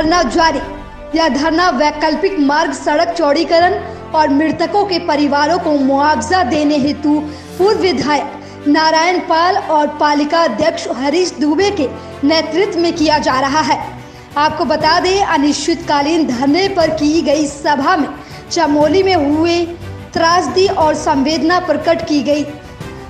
धरना जारी। यह धरना वैकल्पिक मार्ग सड़क चौड़ीकरण और मृतकों के परिवारों को मुआवजा देने हेतु पूर्व विधायक नारायण पाल और पालिका अध्यक्ष हरीश दुबे के नेतृत्व में किया जा रहा है। आपको बता दें, अनिश्चितकालीन धरने पर की गई सभा में चमोली में हुए त्रासदी और संवेदना प्रकट की गई।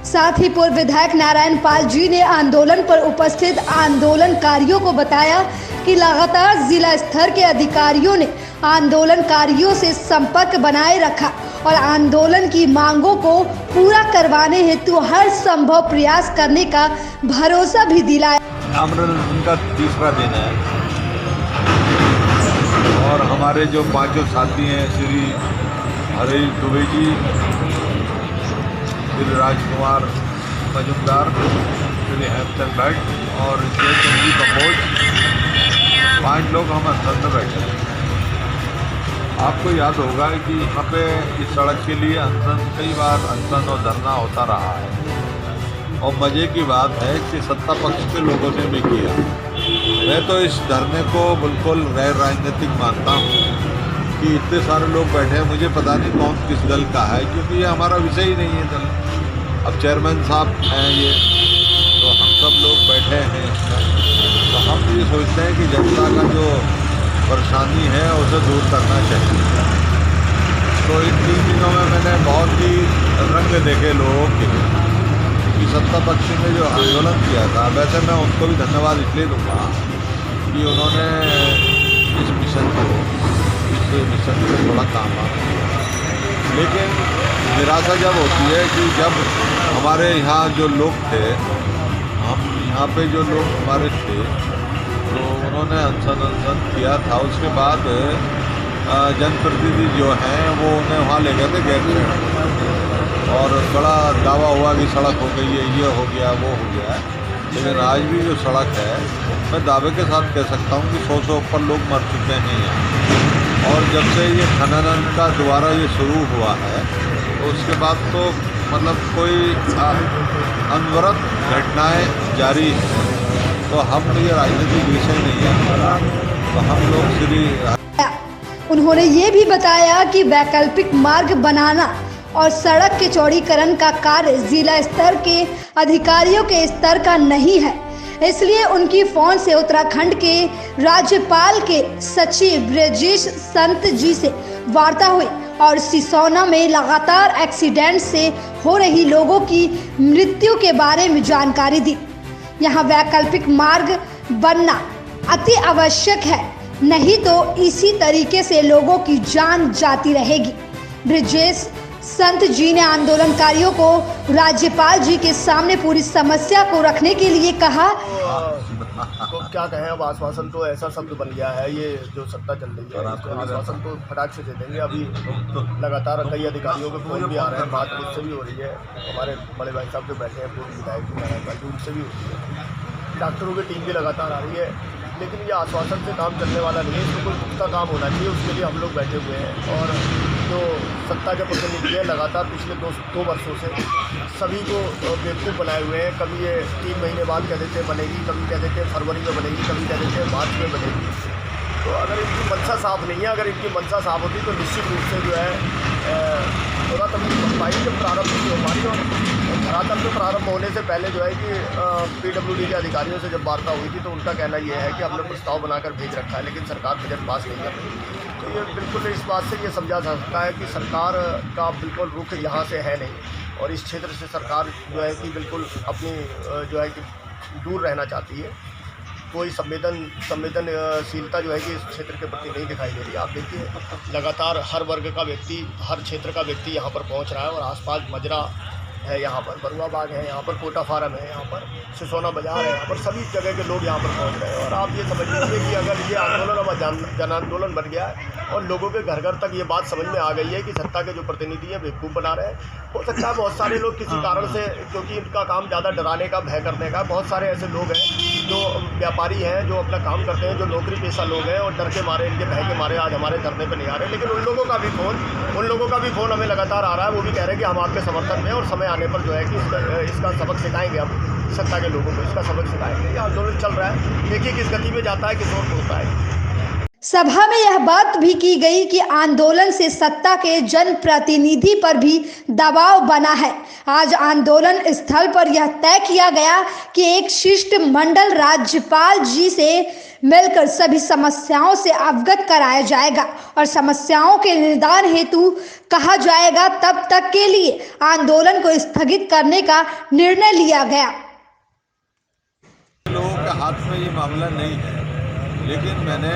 साथ ही पूर्व विधायक नारायण पाल जी ने आंदोलन पर उपस्थित आंदोलनकारियों को बताया कि लगातार जिला स्तर के अधिकारियों ने आंदोलनकारियों से संपर्क बनाए रखा और आंदोलन की मांगों को पूरा करवाने हेतु हर संभव प्रयास करने का भरोसा भी दिलाया। आमरण का तीसरा दिन है और हमारे जो पांचों साथी हैं, श्री हरीश दुबे जी, श्री राजकुमार मजुमदार, श्री हेमचंद भट्ट और जयचंद जी कम्बोज, 5 लोग हम अनशन में बैठे हैं। आपको याद होगा कि यहाँ पे इस सड़क के लिए अनशन, कई बार अनशन और धरना होता रहा है और मज़े की बात है कि सत्ता पक्ष के लोगों ने भी किया। मैं तो इस धरने को बिल्कुल गैर राजनीतिक मानता हूँ कि इतने सारे लोग बैठे हैं, मुझे पता नहीं कौन किस दल का है, क्योंकि ये हमारा विषय ही नहीं है दल। अब चेयरमैन साहब हैं ये, तो हम सब लोग बैठे हैं, तो हम ये सोचते हैं कि जनता का जो परेशानी है उसे दूर करना चाहिए। तो इन 3 दिनों में मैंने बहुत ही रंग देखे लोगों के कि सत्ता पक्ष ने जो आंदोलन किया था, वैसे मैं उनको भी धन्यवाद इसलिए दूँगा कि उन्होंने इस मिशन से बड़ा काम आ। लेकिन निराशा जब होती है कि जब हमारे यहाँ जो लोग थे, हम यहाँ पे जो लोग हमारे थे, तो उन्होंने अनशन किया था। उसके बाद जनप्रतिनिधि जो हैं वो उन्हें वहाँ ले गए थे गेट में और बड़ा दावा हुआ कि सड़क हो गई है, ये हो गया, वो हो गया। लेकिन आज भी जो सड़क है, मैं दावे के साथ कह सकता हूँ कि 100 से ऊपर लोग मर चुके हैं यहाँ। और जब से ये खनन का दोबारा ये शुरू हुआ है, तो उसके बाद तो मतलब कोई अनवरत घटनाएं जारी हैं। तो हम ये राजनीतिक विषय नहीं है हमारा, तो हम लोग श्री। उन्होंने ये भी बताया कि वैकल्पिक मार्ग बनाना और सड़क के चौड़ीकरण का कार्य जिला स्तर के अधिकारियों के स्तर का नहीं है, इसलिए उनकी फोन से उत्तराखंड के राज्यपाल के सचिव ब्रजेश संत जी से वार्ता हुई और सिसोना में लगातार एक्सीडेंट से हो रही लोगों की मृत्यु के बारे में जानकारी दी। यहाँ वैकल्पिक मार्ग बनना अति आवश्यक है, नहीं तो इसी तरीके से लोगों की जान जाती रहेगी। ब्रजेश संत जी ने आंदोलनकारियों को राज्यपाल जी के सामने पूरी समस्या को रखने के लिए कहा। तो क्या कहें, अब आश्वासन तो ऐसा शब्द बन गया है, ये जो सत्ता चल रही है, आश्वासन तो फटाक से दे देंगे। अभी लगातार कई अधिकारियों के फोन भी आ रहे हैं, बात मुझसे भी हो रही है, हमारे बड़े भाई साहब जो बैठे हैं पूर्व विधायक जी नारायण पाल जी, उनसे भी हो रही है, डॉक्टरों की टीम भी लगातार आ रही है। लेकिन ये आश्वासन से काम चलने वाला नहीं है, इसमें कोई पुख्ता काम होना चाहिए, उसके लिए हम लोग बैठे हुए हैं। और जो सत्ता के प्रतिनिधि है, लगातार पिछले 2 वर्षों से सभी को बेवकूफ़ बनाए हुए हैं। कभी ये 3 महीने बाद कह देते हैं बनेगी, कभी कह देते हैं फरवरी में बनेगी, कभी कह देते हैं मार्च में बनेगी। तो अगर इनकी मंशा साफ नहीं है, अगर इनकी मंशा साफ होती तो निश्चित रूप से जो है थोड़ा तभी पाई जब प्रारंभ नहीं हो पाई। और धरातल में प्रारंभ होने से पहले जो है कि PWD के अधिकारियों से जब वार्ता हुई थी, तो उनका कहना ये है कि हमने प्रस्ताव बनाकर भेज रखा है, लेकिन सरकार बजट पास नहीं कर रही। तो ये बिल्कुल इस बात से ये समझा जा सकता है कि सरकार का बिल्कुल रुख यहाँ से है नहीं, और इस क्षेत्र से सरकार जो है कि बिल्कुल अपनी जो है कि दूर रहना चाहती है। कोई संवेदनशीलता जो है कि इस क्षेत्र के प्रति नहीं दिखाई दे रही है। आप देखिए लगातार हर वर्ग का व्यक्ति, हर क्षेत्र का व्यक्ति यहाँ पर पहुँच रहा है, और आसपास मजरा है, यहाँ पर बरुआ बाग है, यहाँ पर कोटा फार्म है, यहाँ पर सिसोना बाजार है, यहाँ पर सभी जगह के लोग यहाँ पर पहुँच रहे हैं। और आप ये समझ लीजिए कि अगर ये आंदोलन अब जन आंदोलन बन गया है और लोगों के घर घर तक ये बात समझ में आ गई है कि सत्ता के जो प्रतिनिधि हैं बेवकूफ़ बना रहे हैं। हो सकता है बहुत सारे लोग किसी कारण से, क्योंकि इनका काम ज़्यादा डराने का, भय करने का, बहुत सारे ऐसे लोग हैं जो व्यापारी हैं, जो अपना काम करते हैं, जो नौकरी पेशा लोग हैं, और डर के मारे, इनके भय के मारे आज हमारे धरने पर नहीं आ रहे। लेकिन उन लोगों का भी फ़ोन हमें लगातार आ रहा है। वो भी कह रहे हैं कि हम आपके समर्थन में, और समय आने पर जो है कि इसका सबक सिखाएंगे, हम सत्ता के लोगों को इसका सबक सिखाएंगे। ये आंदोलन चल रहा है, देखिए किस गति में जाता है, किस ओर होता है। सभा में यह बात भी की गई कि आंदोलन से सत्ता के जनप्रतिनिधि पर भी दबाव बना है। आज आंदोलन स्थल पर यह तय किया गया कि एक शिष्टमंडल राज्यपाल जी से मिलकर सभी समस्याओं से अवगत कराया जाएगा और समस्याओं के निदान हेतु कहा जाएगा। तब तक के लिए आंदोलन को स्थगित करने का निर्णय लिया गया। लोगों के हाथ में ये मामला नहीं है, लेकिन मैंने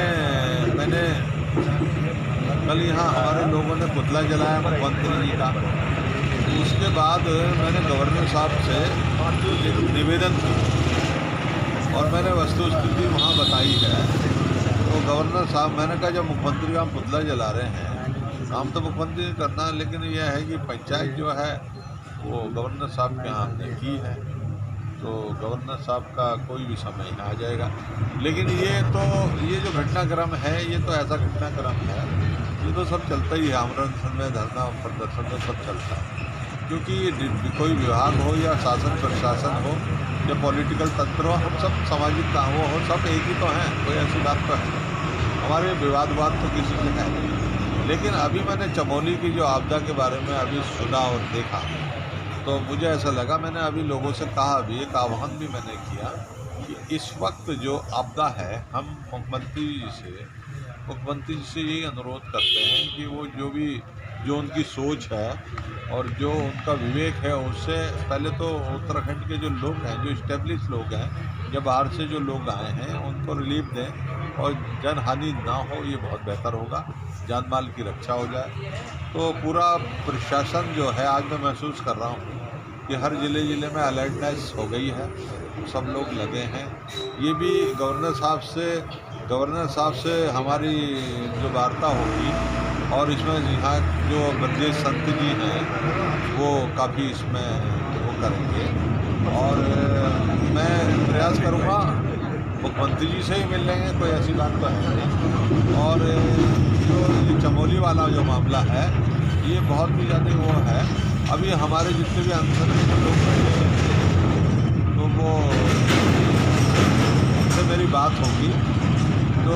कल यहाँ हमारे लोगों ने पुतला जलाया मुख्यमंत्री जी का। उसके बाद मैंने गवर्नर साहब से एक निवेदन किया और मैंने वस्तुस्थिति वहाँ बताई है। तो गवर्नर साहब, मैंने कहा जब मुख्यमंत्री का पुतला जला रहे हैं, काम तो मुख्यमंत्री ने करना, लेकिन यह है कि पंचायत जो है वो गवर्नर साहब के यहाँ हमने की है, तो गवर्नर साहब का कोई भी समय आ जाएगा। लेकिन ये जो घटनाक्रम है, ये तो ऐसा घटनाक्रम है, ये तो सब चलता ही है। आमरण में, धरना प्रदर्शन में सब चलता है, क्योंकि कोई विभाग हो या शासन प्रशासन हो या पॉलिटिकल तंत्र हो, हम सब सामाजिक काम हो सब एक ही तो हैं। कोई ऐसी बात तो है, हमारे विवाद तो किसी से है नहीं। लेकिन अभी मैंने चमोली की जो आपदा के बारे में अभी सुना और देखा, तो मुझे ऐसा लगा, मैंने अभी लोगों से कहा, भी एक आह्वान भी मैंने किया कि इस वक्त जो आपदा है, हम मुख्यमंत्री जी से यही अनुरोध करते हैं कि वो जो उनकी सोच है और जो उनका विवेक है, उससे पहले तो उत्तराखंड के जो लोग हैं, जो इस्टेब्लिश लोग हैं, या बाहर से जो लोग आए हैं, उनको रिलीफ दें और जन हानि ना हो, ये बहुत बेहतर होगा, जान माल की रक्षा हो जाए। तो पूरा प्रशासन जो है, आज मैं महसूस कर रहा हूँ कि हर ज़िले में अलर्टनेस हो गई है, सब लोग लगे हैं। ये भी गवर्नर साहब से हमारी जो वार्ता होगी, और इसमें यहाँ जो ब्रजेश संत जी हैं वो काफ़ी इसमें वो करेंगे, और मैं प्रयास करूँगा मुख्यमंत्री जी से ही मिल लेंगे, कोई ऐसी बात तो है नहीं। और जो ये चमोली वाला जो मामला है, ये बहुत भी ज़्यादा वो है। अभी हमारे जितने भी अनशन के लोग हैं, तो वो उनसे मेरी बात होगी, तो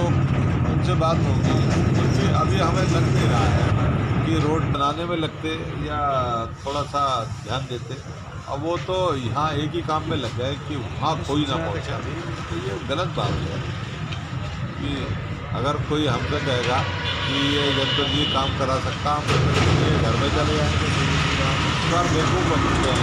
उनसे बात होगी, क्योंकि अभी हमें लग नहीं रहा है कि रोड बनाने में लगते या थोड़ा सा ध्यान देते। अब वो तो यहाँ एक ही काम में लग गए कि वहाँ कोई ना पहुँचा, तो ये गलत बात है। कि अगर कोई हमसे कहेगा कि ये जनता जी काम करा सकता, हम घर में चले जाएंगे, तो बेवकूफ़ बन चुके हैं।